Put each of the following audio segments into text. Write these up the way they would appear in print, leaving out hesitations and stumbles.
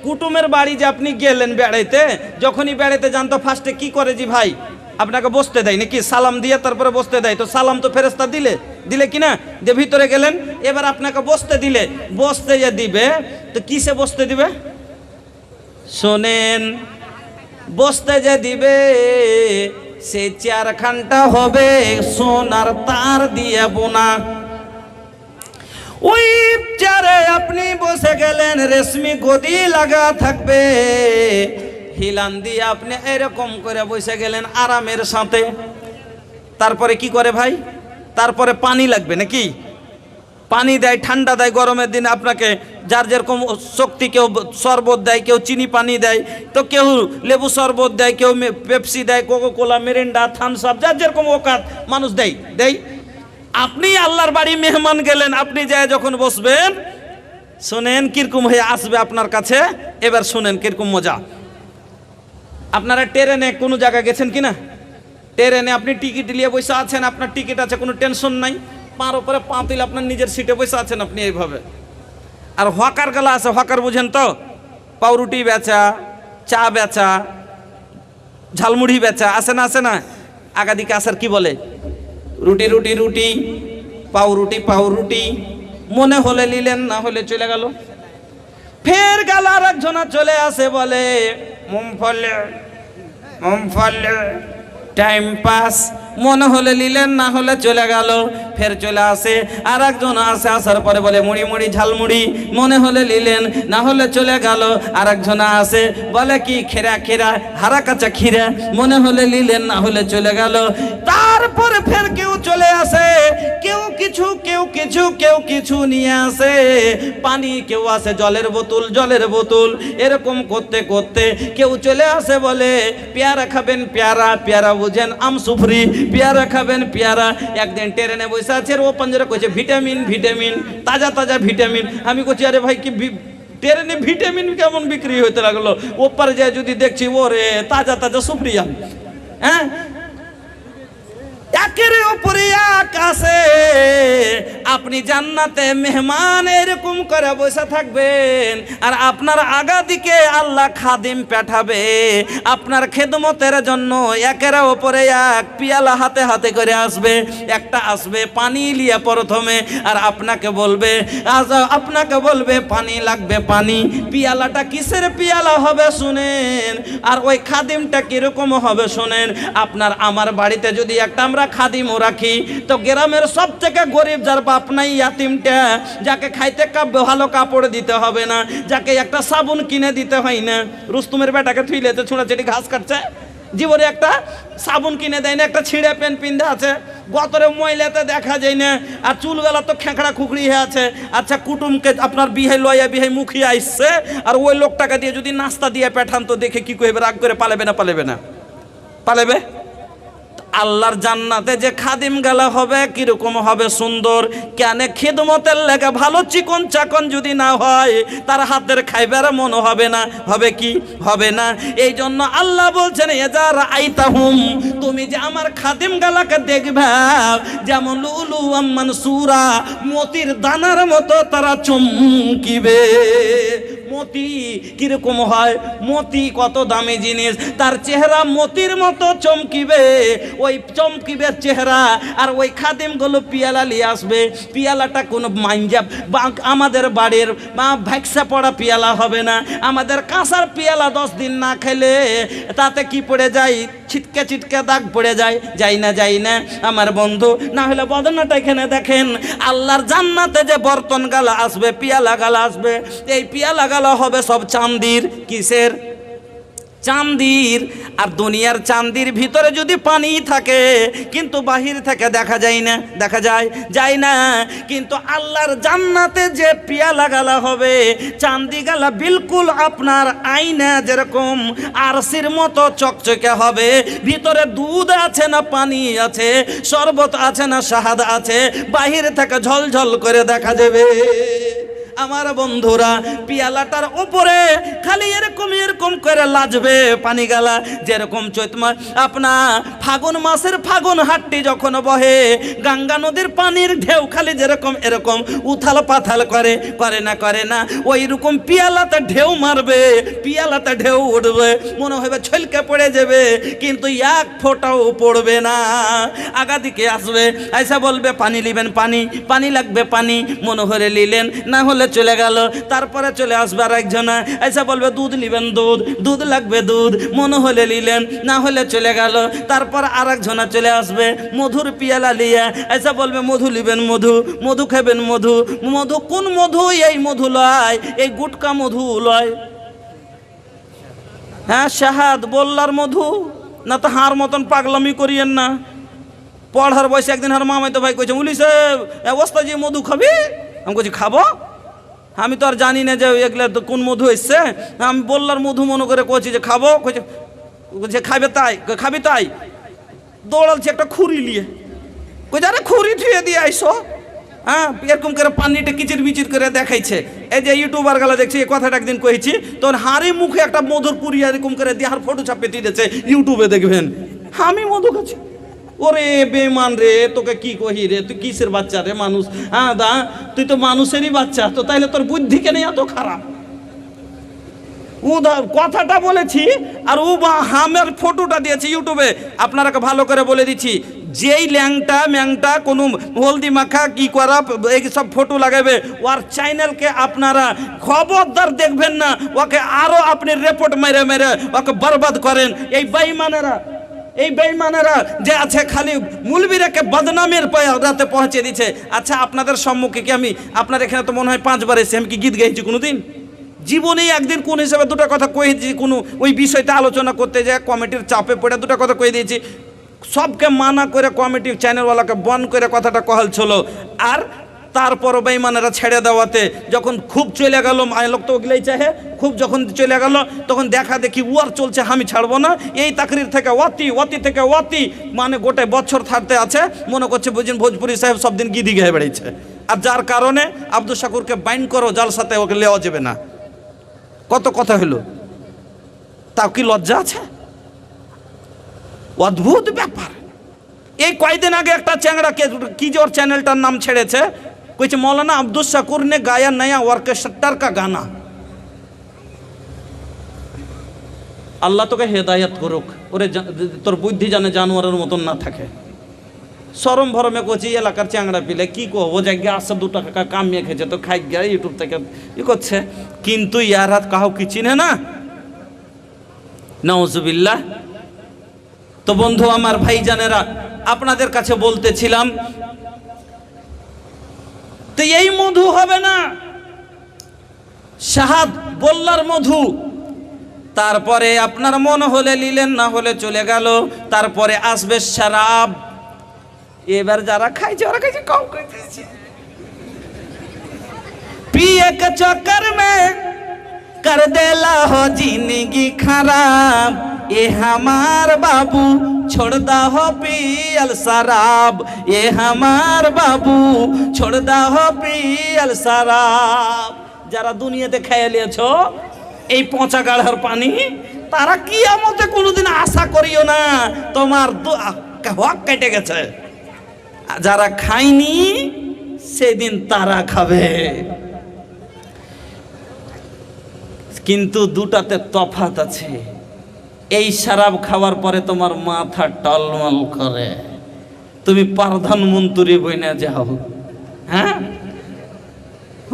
কুটুমের বাড়ি যে আপনি গেলেন বেড়াইতে, যখনই বেড়াইতে যান তো ফার্স্টে কি করে জি ভাই, আপনাকে বসতে দেয় নাকি? সালাম দিয়ে তারপরে বসতে দেয়। তো সালাম তো ফেরেশতা দিলে কি না, যে ভিতরে গেলেন, এবার আপনাকে বসতে দিলে, বসতে যে দিবে তো কিসে বসতে দিবে শোনেন, বসতে যে দিবে সেই চেয়ারখানটা হবে সোনার তার দিয়ে বোনা। ওই চেয়ারে আপনি বসে গেলেন, রেশমি গদি লাগা থাকবে, হিলান দিয়ে আপনি এরকম করে বসে গেলেন আরামের সাথে। তারপরে কি করে ভাই, তারপরে পানি লাগবে নাকি? পানি দেয়, ঠান্ডা দেয়, গরমের দিনে আপনাকে যার যেরকম শক্তি, কেউ শরবত দেয়, কেউ চিনি পানি দেয়, তো কেউ লেবু শরবত দেয়, কেউ পেপসি দেয়, Coca Cola, Mirinda, Thums up, যার যেরকম ওকাত মানুষ দেয়। আপনি আল্লাহর বাড়ি মেহমান গেলেন, আপনি যায় যখন বসবেন, শোনেন কিরকম হয়ে আসবে আপনার কাছে। এবার শোনেন কিরকম মজা। আপনারা ট্রেনে কোনো জায়গায় গেছেন কিনা? ট্রেনে আপনি টিকিট নিয়ে বসে আছেন, আপনার টিকিট আছে, কোনো টেনশন নাই, পার উপরে পা তুলে আপনার নিজের সিটে বসে আছেন আপনি এইভাবে। আর হকার গেলা আছে, হকার বুঝেন তো, পাউরুটি বেচা, চা বেচা, ঝালমুড়ি বেচা, আসে না আগাদিকে আসার কি বলে, রুটি, পাউরুটি, মনে হলে নিলেন, না হলে চলে গেল। ফের গেল আর একজনা চলে আসে, বলে মুমফলে টাইম পাস, মনে হলে নিলেন, না হলে চলে গেল। ফের চলে আসে আর একজন আসে, আসার পরে বলে মুড়ি ঝালমুড়ি, মনে হলে নিলেন, না হলে চলে গেল। আর একজন আসে বলে কি খেরা হারা কাঁচা খিরা, মনে হলে নিলেন, না হলে চলে গেল। তারপরে ফের কেউ চলে আসে, কেউ কিছু নিয়ে আসে, পানি, কেউ আসে জলের বোতল, এরকম করতে করতে কেউ চলে আসে, বলে পেয়ারা খাবেন, পেয়ারা বুঝেন আম সুফরি, পেয়ারা খাবেন পেয়ারা। একদিন ট্রেনে বসে আছে, ও পাঞ্জারা কইছে ভিটামিন, তাজা ভিটামিন। আমি কইছি আরে ভাই কি ট্রেনে ভিটামিন কেমন বিক্রি হইতে লাগলো? ওপারে যায় যদি দেখছি ওরে তাজা সুফরি আম। হ্যাঁ, একের উপরে আকাশে আপনি জান্নাতে মেহমান এরকম করে বসে থাকবেন, আর আপনার আগা দিকে আল্লাহ খাদিম পাঠাবে আপনার খেদমতের জন্য। একের উপরে এক পিয়ালা হাতে করে আসবে, একটা আসবে পানি লিয়ে প্রথমে, আর আপনাকে বলবে পানি লাগবে, পানি। পিয়ালাটা কিসের পিয়ালা হবে শুনেন, আর ওই খাদিমটা কিরকম হবে শুনেন। আপনার আমার বাড়িতে যদি একটা আমরা খাদিমও রাখি, তো গ্রামের সব থেকে গরিব যার বাপ নাই, ইয়াতিমটা, যাকে খাইতে ভালো কাপড় দিতে হবে না, যাকে একটা সাবুন কিনে দিতে হয় না। রুস্তুমের বেটাকে থুইলেতে ছোড়াছুড়ি ঘাস কাটছে, জীবনে একটা সাবুন কিনে দেয় না, একটা ছিঁড়ে প্যান্ট পিন্ধে আছে, গতরে ময়লাতে দেখা যায় না, আর চুলবেলা তো খেঁকড়া খুকড়ি হয়ে আছে। আচ্ছা, কুটুমকে আপনার বিহাই মুখিয়ে আসছে, আর ওই লোকটাকে দিয়ে যদি নাস্তা দিয়ে পাঠান, তো দেখে কি কইবে, রাগ করে পালাবে। আল্লাহর জান্নাতে যে খাদিম গালা হবে কিরকম হবে সুন্দর, কেন খিদমতের লেগে ভালো চিকন চাকন যদি না হয়, তার হাতের খাইবার মন হবে না। এই জন্য আল্লাহ বলছেন, এজার আইতাহুম, তুমি যে আমার খাদিম গালাকে দেখবা, যেমন লুলু মানসুরা, মতির দানার মতো তারা চমকিবে। মতি কিরকম হয়, মতি কত দামি জিনিস, তার চেহারা মতির মতো চমকিবে, ওই চমকিবে চেহারা। আর ওই খাদিমগুলো পিয়ালা নিয়ে আসবে, পিয়ালাটা কোনো মাইঞ্জা আমাদের বাড়ির ভ্যাকসা পড়া পিয়ালা হবে না, আমাদের কাঁসার পিয়ালা 10 দিন না খেলে তাতে কি পড়ে যায়, ছিটকে দাগ পড়ে যায় না আমার বন্ধু। না হলে বদনাটা এখানে দেখেন, আল্লাহর জান্নাতে যে বর্তন গালা আসবে, পিয়ালা গালা আসবে, এই পিয়ালা গালা হবে সব চাঁদির। কিসের? চাঁদির। আর দুনিয়ার চাঁদির ভিতরে যদি পানি থাকে, কিন্তু বাহির থেকে দেখা যায় না। কিন্তু আল্লাহর জান্নাতে যে পিয়ালা গালা হবে, চাঁদি গালা বিলকুল আপনার আয়না যেরকম আরশির মতো চকচকে হবে, ভিতরে দুধ আছে না পানি আছে, শরবত আছে না শাহাদ আছে, বাহির থেকে ঝলঝল করে দেখা যাবে। আমার বন্ধুরা, পিয়ালাটার উপরে খালি এরকম এরকম করে লাজবে পানি গালা, যেরকম চৈত মাস আপনার ফাগুন মাসের ফাগুন হাটটি যখন বহে, গঙ্গা নদীর পানির ঢেউ খালি যেরকম এরকম উথাল পাথাল করে, করে না ওই রকম পিয়ালাতে ঢেউ মারবে, পিয়ালাতে ঢেউ উঠবে, মনে হবে ছলকে পড়ে যাবে, কিন্তু এক ফোঁটাও পড়বে না। আগা দিকে আসবে, ऐसा বলবে পানি লিবেন, পানি পানি লাগবে, পানি মনে হলে নিলেন, না হলে চলে গেল। তারপরে চলে আসবে আর একজনা, ऐसा বলবে দুধ নিবেন, দুধ দুধ লাগবে, দুধ মনে হলে নিলেন, না হলে চলে গেল। তারপর আর একজনা চলে আসবে মধুর পিয়ালা লিয়ে, ऐसा বলবে মধু লিবেন, মধু মধু খাবেন, মধু মধু কোন মধু? এই মধু লয়, এই গুটকা মধু লয়। হ্যাঁ, শাহাদ বললার মধু না, তো হার মতন পাগলামি করিয়েন না। পড়ার বয়সে একদিন আর মামাই তো ভাই কইছে, বলিস অবস্থা যে মধু খাবি? আমি কইছি খাবো, আমি তো আর জানি না যে এগুলা তো কোন মধু এসছে। আমি বললার মধু মনে করে কইছি যে খাবো, কইছে খাবে তাই, খাবি তাই দৌড়ালছে একটা খুরি নিয়ে, কইছে আরে খুরি থুয়ে দিয়ে আইসো। হ্যাঁ, এরকম করে পানিটা কিচির মিচির করে দেখাইছে। এই যে ইউটিউবার গালা দেখছি, এই কথাটা একদিন কইছি, তোর হাড়ি মুখে একটা মধুর পুরি এরকম করে দিয়ে আর ফটো ছাপে দিয়েছে, ইউটিউবে দেখবেন। আমি মধু খাচ্ছি, ওরে বেমান রে, তোকে কি কহি রে, তুই কিসের বাচ্চা রে? মানুষ, হ্যাঁ দা তুই তো মানুষেরই বাচ্চা, তো তাইলে তোর বুদ্ধি কেন এত খারাপ? ও কথাটা বলেছি আর ও হামের ফটোটা দিয়েছি ইউটিউবে। আপনারাকে ভালো করে বলে দিচ্ছি, যেই ল্যাংটা ম্যাংটা কোনো হলদি মাখা কি করা এই সব ফটো লাগাবে, ওর চ্যানেলকে আপনারা খবরদার দেখবেন না, ওকে আরো আপনি রিপোর্ট মেরে মেরে ওকে বরবাদ করেন। এই বেঈমানেরা, এই বেঈমানেরা যে আছে খালি মুলবিরাকে বদনামের রাতে পৌঁছে দিচ্ছে। আচ্ছা, আপনাদের সম্মুখে কি আমি, আপনার এখানে তো মনে হয় 5 বার এসে, আমি কি গীত গাইছি কোনোদিন? জীবনেই একদিন কোন হিসাবে দুটো কথা কয়ে দিয়েছি, কোনো ওই বিষয়টা আলোচনা করতে যায় কমিটির চাপে পড়ে দুটো কথা কয়ে দিয়েছি। সবকে মানা করে কমিটির চ্যানেলওয়ালাকে বন্ধ করে কথাটা কহাল ছিল। আর তারপরও বেঈমানেরা ছেড়ে দেওয়াতে যখন খুব চলে গেল, মায়ের লোক তো ওগুলাই চাহে, খুব যখন চলে গেল তখন দেখা দেখি ওয়ার চলছে, আমি ছাড়বো না। এই তাকরির থেকে ওয়াতি থেকে ওয়াতি, মানে গোটে বছর থাকতে আছে, মনে করছে বুঝিন ভোজপুরি সাহেব সব দিন গিদি গেয়ে বেড়েছে। আর যার কারণে আব্দুল শাকুরকে বাইন্ড করো, যার সাথে ওকে লেওয়া যাবে না। কত কথা হলো, তাও কি লজ্জা আছে? অদ্ভুত ব্যাপার। এই কয়েকদিন আগে একটা চ্যাংড়াকে কি যে ওর চ্যানেলটার নাম ছেড়েছে, কইছে মৌলানা আব্দুল শাকুর নে গায়া নয়া অর্কেস্ট্রার কা গানা। আল্লাহ তোকে হেদায়ত করুক, ওরে তোর বুদ্ধি জানে জানোয়ারের মতন না থাকে। সরম ভরমে কচি এলাকার চ্যাংড়া পিলে কি কব, জায়গা আসে 2 টাকা কামিয়ে খেয়েছে তো খাই গিয়ে ইউটিউব থেকে ই করছে, কিন্তু ইয়ার হাত কাহু কি চিনে না। নাউজুবিল্লাহ। তো বন্ধু আমার, ভাইজানেরা, আপনাদের কাছে বলতেছিলাম, তো এই মধু হবে না, শাহাদ বল্লার মধু। তারপরে আপনার মন হলে নিলেন, না হলে চলে গেল। তারপরে আসবে শরাব। এবার যারা খাইছে ওরা খাইছে, কম খাইছে। पिए के चक्कर में कर देला हो जिंदगी खराब, ये हमार बाबू छोड़दा हो पियल शराब, ये हमार बाबू छोड़दा हो पियल शराब। যারা দুনিয়াতে খেয়ে লিয়েছো এই পচা গাড়ার পানি, তারা কিয়ামতে কোনোদিন আশা করিও না, তোমার হক কেটে গেছে। যারা খায়নি সেদিন তারা খাবে। কিন্তু দুটাতে তফাৎ আছে। এই শরাব খাওয়ার পরে তোমার মাথা টলমল করে, তুমি প্রধানমন্ত্রী বইনা যাও। হ্যাঁ,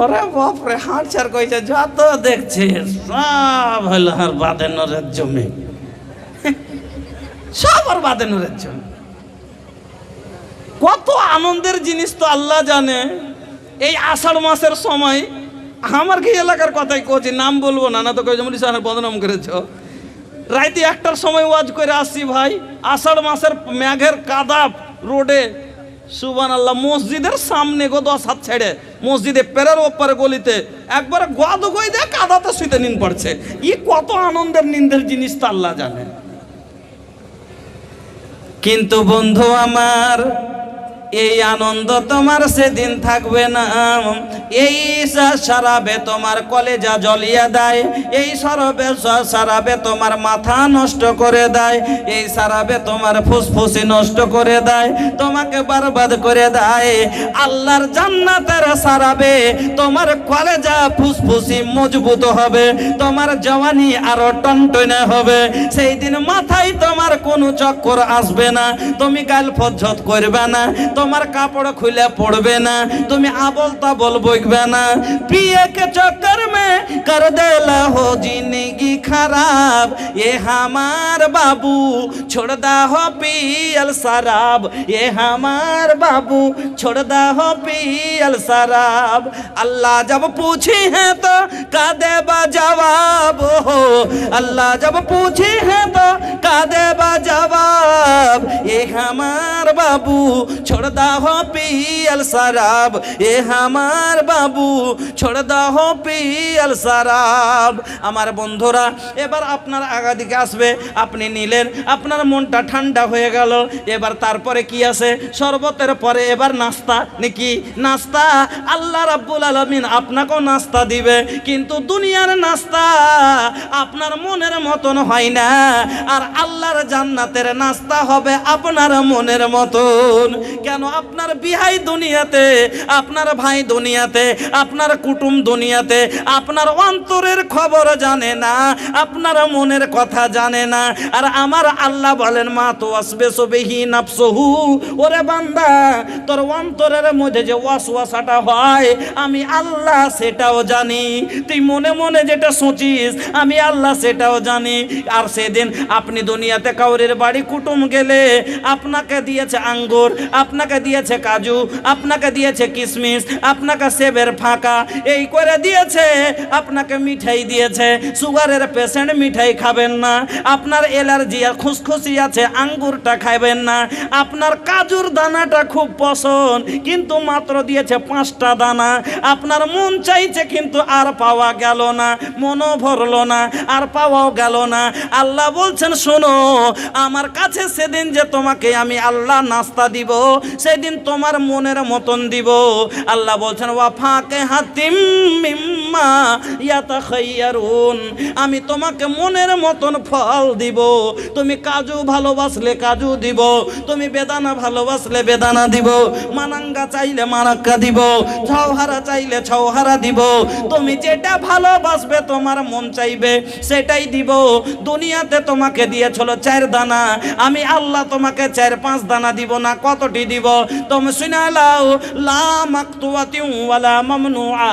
ওরে বাপরে, হাট ছাড় কইছে যত দেখছে সব হলো আর বাদেনরের জমি, সব আর বাদেনরের জমি। কত আনন্দের জিনিস তো আল্লাহ জানে। এই আষাঢ় মাসের সময়, আমার কি এলাকার কথাই কইছি, নাম বলবো না, না তো কই যেমন সাহেব বদনাম করেছো। রাইতে 1টার সময় ওয়াজ করে আসছি ভাই, আষাঢ় মাসের মেঘের কাদা রোডে, সুবহানাল্লাহ, মসজিদের সামনে গো 10 হাত ছেড়ে মসজিদে পেরের ওপরে গলিতে একবারে গোয়াদ গই দিয়ে কাদাতে শুইতে নিন পড়ছে। ই কত আনন্দের নিন্দের জিনিস তো আল্লাহ জানে। কিন্তু বন্ধু আমার, এই আনন্দ তোমার সেদিন থাকবে না। এই সারাবে তোমার কলেজা জ্বলিয়ে দেয়, এই সারাবে তোমার মাথা নষ্ট করে দেয়, এই সারাবে তোমার ফুসফুসি নষ্ট করে দেয়, তোমাকে বরবাদ করে দেয়। আল্লাহর জান্নাতের সারাবে তোমার কলেজা ফুসফুসি মজবুত হবে, তোমার জওয়ানি আরো টনটনে হবে। সেই দিন মাথায় তোমার কোনো চক্কর আসবে না, তুমি গাল ফজ্জত করবে না, তোমার কাপড় খুলে পড়বে না, তুমি আবল তাবল বইবে না। পিয়ে के चक्कर में कर देला हो जिंदगी खराब, ये हमार बाबू छोड़ दा हो पियल शराब, ये हमार बाबू छोड़ दा हो पियल शराब। अल्लाह जब पूछी है तो का देबा जवाब हो, अल्लाह जब पूछी है तो का देबा जवाब, ये हमार बाबू छोड़ दा हो पियल शराब, ये हमार बाबू छोड़ दा हो पियल शराब। আমার বন্ধুরা, এবার আপনার আগা দিকে আসবে, আপনি নিলেন, আপনার মনটা ঠান্ডা হয়ে গেল। এবার তারপরে কি আছে? শরবতের পরে এবার নাস্তা, নাকি নাস্তা। আল্লাহ রাব্বুল আলামিন আপনাকেও নাস্তা দিবে, কিন্তু দুনিয়ার নাস্তা আপনার মনের মতন হয় না, আর আল্লাহর জান্নাতের নাস্তা হবে আপনার মনের মতন। কেন? আপনার বিহাই দুনিয়াতে, আপনার ভাই দুনিয়াতে, আপনার কুটুম দুনিয়াতে আপনার অন্তরের খবর জানে না, আপনার মনের কথা জানে না। আর আমার আল্লাহ বলেন, মা তো আসবে সবেহি নাফসহু, ওরে বান্দা তোর অন্তরের মধ্যে যে ওয়াসওয়াসাটা হয় আমি আল্লাহ সেটাও জানি, তুই মনে মনে যেটা সোচিস আমি আল্লাহ সেটাও জানি। আর সেদিন আপনি দুনিয়াতে কাউরের বাড়ি কুটুম গেলে আপনাকে দিয়েছে আঙ্গুর, আপনাকে দিয়েছে কাজু, আপনাকে দিয়েছে কিশমিশ, আপনাকে সেবের ফাঁকা এই করে দিয়েছে, আপনাকে মিঠাই দিয়েছে। সুগারের পেশেন্ট মিঠাই খাবেন না, আপনার অ্যালার্জি আর খুশখুশি আছে আঙ্গুরটা খাবেন না, আপনার কাজুর দানাটা খুব পছন্দ কিন্তু মাত্র দিয়েছে 5টা দানা, আপনার মন চাইছে কিন্তু আর পাওয়া গেল না, মনও ভরলো না, আর পাওয়াও গেল না। আল্লাহ বলছেন, শোনো আমার কাছে সেদিন যে তোমাকে আমি আল্লাহ নাস্তা দিব, সেদিন তোমার মনের মতন দিব। আল্লাহ বলছেন, ওয়াফাকে হাতিম মিম্মা ইয়াতাখাইয়ারুন, আমি তোমাকে মনের মতন ফল দিব। তুমি কাজু ভালোবাসলে কাজু দিব, তুমি বেদানা ভালোবাসলে বেদানা দিব, মানাঙ্গা চাইলে মানাক্কা দিব, ছৌহারা চাইলে ছৌহারা দিব। তুমি যেটা ভালোবাসবে তোমার মন চাইবে সেটাই দিব। দুনিয়াতে তোমাকে দিয়েছিল 4 দানা, আমি আল্লাহ তোমাকে 4-5 দানা দিব না, কতটি দিব? তুমি শুনে লাও, লা মাকতুয়াতিন ওয়ালা মামনুআ,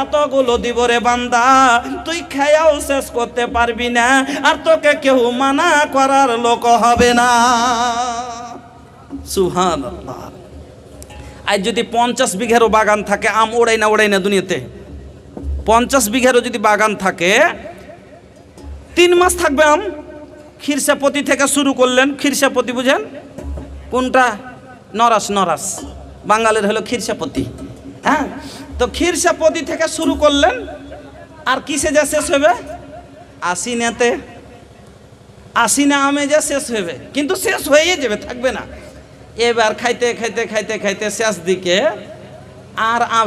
এতগুলো দিব রে বান্দা, তুই খেয়াও শেষ করতে পারবি না, আর তোকে কেউ মানা করার লোক হবে না। সুবহানাল্লাহ। আজ যদি 50 বিঘারও বাগান থাকে, আম ওড়াই না দুনিয়াতে, 50 বিঘারও যদি বাগান থাকে, 3 মাস থাকবে আম। খিরসাপতি থেকে শুরু করলেন, খিরসাপতি বুঝেন কোনটা? নরাস বাঙালির হলো খিরসাপতি। হ্যাঁ, তো খিরসাপতি থেকে শুরু করলেন, আর কিসে যা শেষ হবে? আশিনা আমে যা শেষ হবে, কিন্তু শেষ হয়ে যাবে, থাকবে না। এবার খাইতে খাইতে খাইতে খাইতে শেষ দিকে আর আম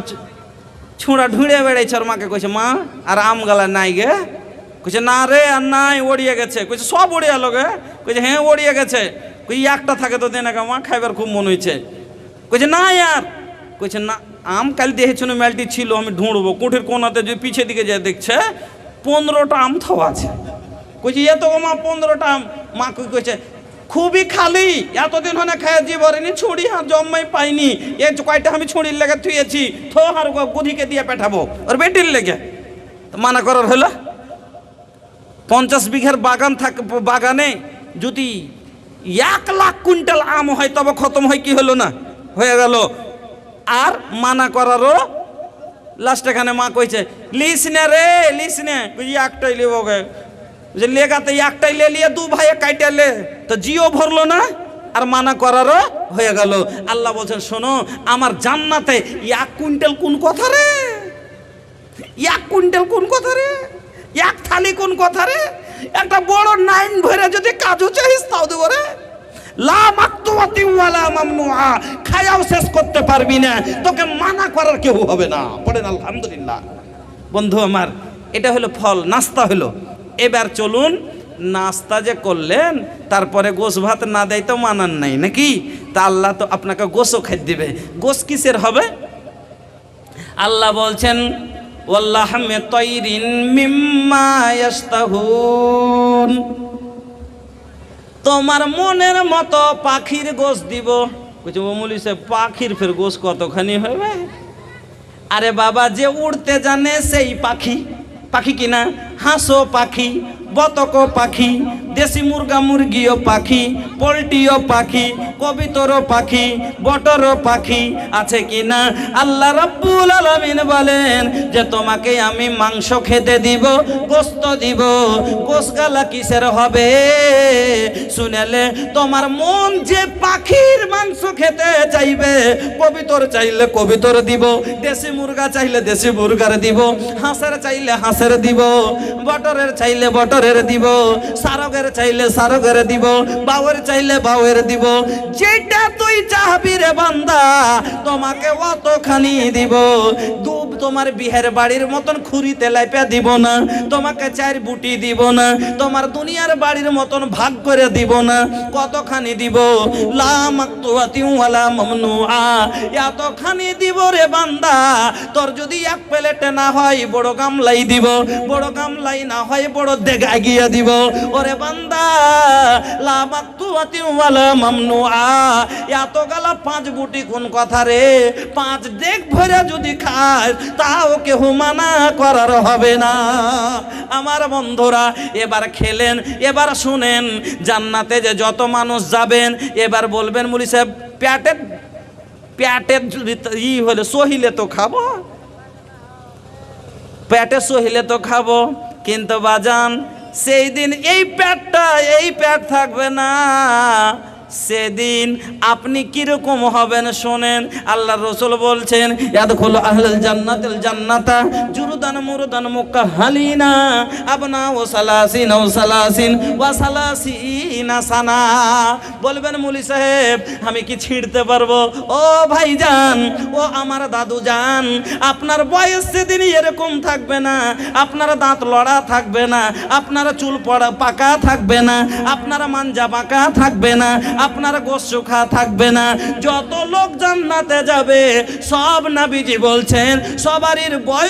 ছুঁড়া ঢুঁড়ে বেড়াইছে। ওর মাকে কইছে, মা আর আম গালা নাই গে? কইছে, না রে আর নাই, ওড়িয়ে গেছে। কইছে, সব ওড়িয়া লোকে? কইছে, হ্যাঁ ওড়িয়ে গেছে। কই একটা থাকে তো দেনা মা, খাইবার খুব মন হয়েছে। কইছে, না আর। কইছে, না আম কাল দেখেছিল মেলটি ছিল, আমি ঢুঁড়বো। কুঠির কোনাতে যদি পিছিয়ে দিকে যায় দেখছে 15টা আম থাও আছে। কইছে, এত মা 15টা আম? মা কইছে, খুবই খালি, এতদিন হনে খাইয়া দিয়ে বলেনি, ছুরি হাত জম্মাই পাইনি, এ কয়টা আমি ছুরির লেগে থুয়েছি, থো আর গুধিকে দিয়ে পেঠাবো ওর বেটির লেগে। মানা করার হলো 50 বিঘার বাগান থাকে, বাগানে যদি 1 লাখ কুইন্টাল আম হয় তবে খতম হয়, কি হলো না? হয়ে গেল। আর মানা করারও লাস্ট এখানে মা কইছে, লিস নে রে, লিস নে। কই একটাই লেব গে, যে লেগাতে একটাই লে লিয়ে 2 ভাইয়ে কাইটা লে, তো জিও ভরলো না, আর মানা করারও হয়ে গেল। আল্লাহ বলছেন, শোনো আমার জান্নাতে 1 কুইন্টাল কোন কথা রে? 1 কুইন্টাল কোন কথা রে? 1 থালি কোন কথা রে? একটা বড় 9 ভরে যদি কাজু চাইস তাও দেবো রে। লা মাকতুয়াতি ওয়ালা মামনুআ, খায়াও শেষ করতে পারবি না, তোকে মানা করার কেউ হবে না। পড়েন আলহামদুলিল্লাহ। বন্ধু আমার, এটা হলো ফল, নাস্তা হলো। এবার চলুন, নাস্তা যে করলেন তারপরে গোশ ভাত না দেয় তো মানান নাই নাকি? তা আল্লাহ তো আপনাকে গোশও খাই দিবে। গোশ কিসের হবে? আল্লাহ বলছেন ওয়াল্লাহমে তয়রিন মিম্মা ইয়াশতাহুন, তোমার মনের মতো পাখির গোশ দিব। কইছে ও মৌলভী সাহেব, পাখির ফের গোশ কতখানি হবে? আরে বাবা, যে উড়তে জানে সেই পাখি। পাখি কিনা? হাঁসও পাখি, বতকও পাখি, দেশি মুরগা মুরগিও পাখি, পোলট্রিও পাখি, কবিতরও পাখি, বটরও পাখি, আছে কিনা? আল্লাহ রাব্বুল আলামিন বলেন যে তোমাকে আমি মাংস খেতে দিব, গোশত দিব। গোশগালা কিসের হবে? শুনেলে তোমার মন যে পাখির মাংস খেতে চাইবে, কবিতর চাইলে কবিতর দিব, দেশি মুরগা চাইলে দেশি মুরগার দিব, হাঁসের চাইলে হাঁসের দিব, বটরের চাইলে বটরের দিব, সারগের চাইলে সারগের দিব, বাউয়ের চাইলে বাউয়ের দিব। যেটা তুই চাহবি রে বান্দা, তোমাকে অতখানি দিব। তোমার বিহের বাড়ির মতন খুরিতে লাইপা দিব না, তোমাকে 4 বুটি দিব না, তোমার দুনিয়ার বাড়ির মতন ভাগ করে দিব না। কতখানি দিব? লা মাকতুয়াতি ওয়ালা মামনুআ, এতখানি দিব রে বান্দা। তোর যদি 1 প্লেটে না হয় বড় গামলাই দিব, বড় গামলাই না হয় বড় দেগা গিয়া দিব। ওরে বান্দা, লা মাকতুয়াতি ওয়ালা মামনুআ, এত গালা 5 বুটি কোন কথা রে? 5 ডেক ভরে যদি খাস তাও কেউ মানা করার হবে না। আমার বন্ধুরা, এবার খেলেন, এবার শুনেন, জান্নাতে যে যত মানুষ যাবেন, এবার বলবেন মৌলভী সাহেব পেটের ই হলে সহিলে তো খাবো, পেটে সহিলে তো খাবো। কিন্তু বাজান, সেই দিন এই পেট থাকবে না। সেদিন আপনি কিরকম হবেন শোনেন। আল্লাহ রসুল বলছেন ইয়াদখুলু আহলুল জান্নাতিল জান্নাতা জুরদান মুরদান মুকাহহালিনা আবনা ওয়া সালাসিন ওয়া সালাসিনা সানা। বলবেন মৌলভী সাহেব, আমি কি ছিঁড়তে পারবো? ও ভাইজান, ও আমার দাদু জান, আপনার বয়স সেদিন এরকম থাকবে না, আপনার দাঁত লড়া থাকবে না, আপনার চুল পড়া পাকা থাকবে না, আপনার মাঞ্জা পাকা থাকবে না, আপনার গোশ শুখা থাকবে না। যত লোক জান্নাতে যাবে সব নবীজি বলছেন সবারই বয়স